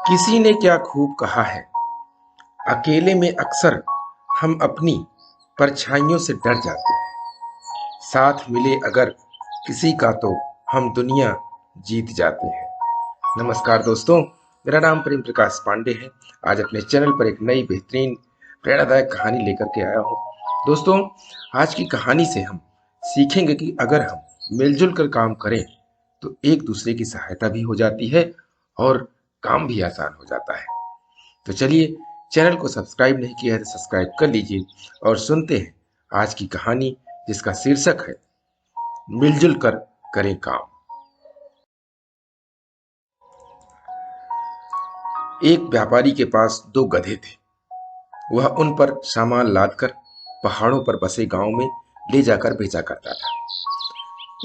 किसी ने क्या खूब कहा है, अकेले में अक्सर हम अपनी परछाइयों से डर जाते हैं। साथ मिले अगर किसी का तो हम दुनिया जीत जाते हैं। नमस्कार दोस्तों, मेरा नाम प्रेम प्रकाश पांडे है। आज अपने चैनल पर एक नई बेहतरीन प्रेरणादायक कहानी लेकर के आया हूँ। दोस्तों, आज की कहानी से हम सीखेंगे कि अगर हम मिलजुल कर काम करें तो एक दूसरे की सहायता भी हो जाती है और काम भी आसान हो जाता है। तो चलिए, चैनल को सब्सक्राइब नहीं किया है तो सब्सक्राइब कर लीजिए और सुनते हैं आज की कहानी, जिसका शीर्षक है मिलजुल कर करें काम। एक व्यापारी के पास दो गधे थे। वह उन पर सामान लादकर पहाड़ों पर बसे गांव में ले जाकर बेचा करता था।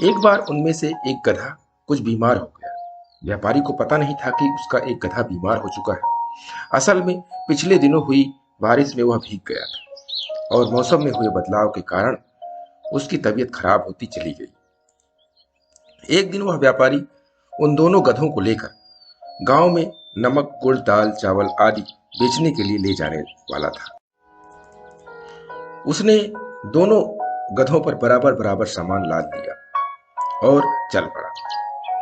एक बार उनमें से एक गधा कुछ बीमार हो गया। व्यापारी को पता नहीं था कि उसका एक गधा बीमार हो चुका है। असल में पिछले दिनों हुई बारिश में वह भीग गया था और मौसम में हुए बदलाव के कारण उसकी तबीयत खराब होती चली गई। एक दिन वह व्यापारी उन दोनों गधों को लेकर गांव में नमक, गुड़, दाल, चावल आदि बेचने के लिए ले जाने वाला था। उसने दोनों गधों पर बराबर बराबर सामान लाद दिया और चल पड़ा।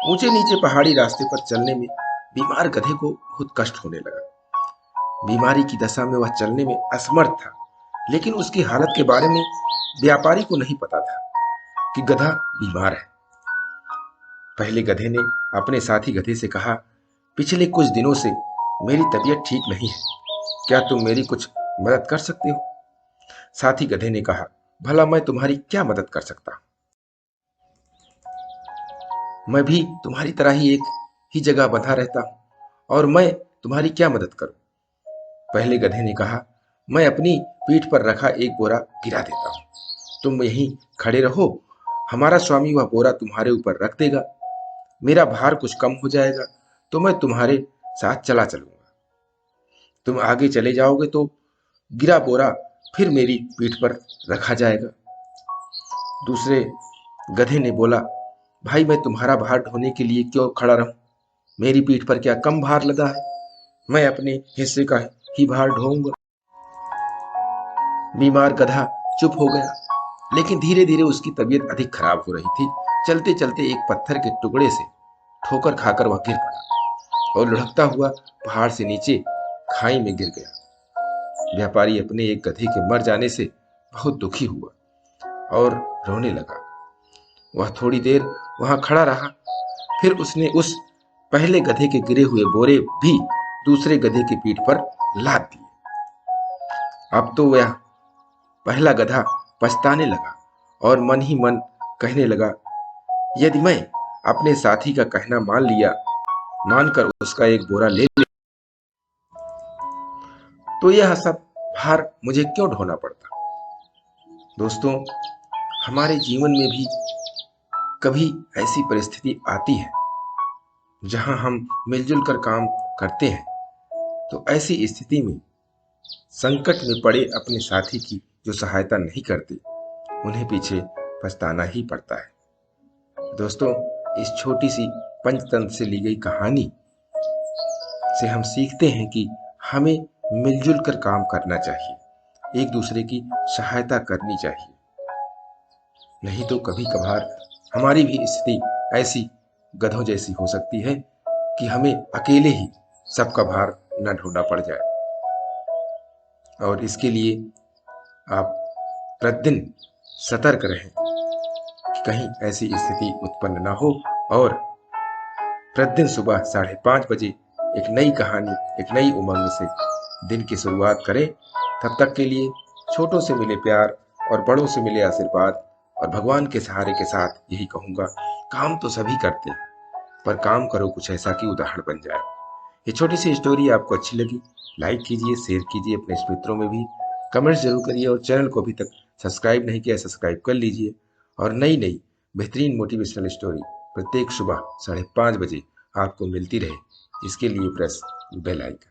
ऊंचे नीचे पहाड़ी रास्ते पर चलने में बीमार गधे को बहुत कष्ट होने लगा। बीमारी की दशा में वह चलने में असमर्थ था, लेकिन उसकी हालत के बारे में व्यापारी को नहीं पता था कि गधा बीमार है। पहले गधे ने अपने साथी गधे से कहा, पिछले कुछ दिनों से मेरी तबीयत ठीक नहीं है, क्या तुम मेरी कुछ मदद कर सकते हो? साथी गधे ने कहा, भला मैं तुम्हारी क्या मदद कर सकता हूं? मैं भी तुम्हारी तरह ही एक ही जगह बंधा रहता हूं और मैं तुम्हारी क्या मदद करूं? पहले गधे ने कहा, मैं अपनी पीठ पर रखा एक बोरा गिरा देता हूं, तुम यहीं खड़े रहो, हमारा स्वामी वह बोरा तुम्हारे ऊपर रख देगा। मेरा भार कुछ कम हो जाएगा तो मैं तुम्हारे साथ चला चलूंगा। तुम आगे चले जाओगे तो गिरा बोरा फिर मेरी पीठ पर रखा जाएगा। दूसरे गधे ने बोला, भाई मैं तुम्हारा भार ढोने के लिए क्यों खड़ा रहूं? मेरी पीठ पर क्या कम भार लदा है? मैं अपने हिस्से का ही भार ढोऊंगा। बीमार गधा चुप हो गया, लेकिन धीरे धीरे उसकी तबीयत अधिक खराब हो रही थी। चलते चलते एक पत्थर के टुकड़े से ठोकर खाकर वह गिर पड़ा और लुढ़कता हुआ पहाड़ से नीचे खाई में गिर गया। व्यापारी अपने एक गधे के मर जाने से बहुत दुखी हुआ और रोने लगा। वह थोड़ी देर वहां खड़ा रहा, फिर उसने उस पहले गधे के गिरे हुए बोरे भी दूसरे गधे की पीठ पर लाद दिए। अब तो वह पहला गधा पछताने लगा और मन ही मन कहने लगा, यदि मैं अपने साथी का कहना मानकर उसका एक बोरा ले तो यह सब भार मुझे क्यों ढोना पड़ता? दोस्तों, हमारे जीवन में भी कभी ऐसी परिस्थिति आती है जहां हम मिलजुल कर काम करते हैं, तो ऐसी स्थिति में संकट में पड़े अपने साथी की जो सहायता नहीं करते, उन्हें पीछे पछताना ही पड़ता है। दोस्तों, इस छोटी सी पंचतंत्र से ली गई कहानी से हम सीखते हैं कि हमें मिलजुल कर काम करना चाहिए, एक दूसरे की सहायता करनी चाहिए। नहीं तो कभी कभार हमारी भी स्थिति ऐसी गधों जैसी हो सकती है कि हमें अकेले ही सबका भार न ढोना पड़ जाए। और इसके लिए आप प्रतिदिन सतर्क रहें कि कहीं ऐसी स्थिति उत्पन्न ना हो, और प्रतिदिन सुबह 5:30 बजे एक नई कहानी, एक नई उमंग से दिन की शुरुआत करें। तब तक के लिए छोटों से मिले प्यार और बड़ों से मिले आशीर्वाद और भगवान के सहारे के साथ यही कहूंगा, काम तो सभी करते हैं, पर काम करो कुछ ऐसा कि उदाहरण बन जाए। ये छोटी सी स्टोरी आपको अच्छी लगी, लाइक कीजिए, शेयर कीजिए, अपने मित्रों में भी कमेंट्स जरूर करिए, और चैनल को अभी तक सब्सक्राइब नहीं किया सब्सक्राइब कर लीजिए। और नई नई बेहतरीन मोटिवेशनल स्टोरी प्रत्येक सुबह 5:30 बजे आपको मिलती रहे, इसके लिए प्रेस बेल आइकन।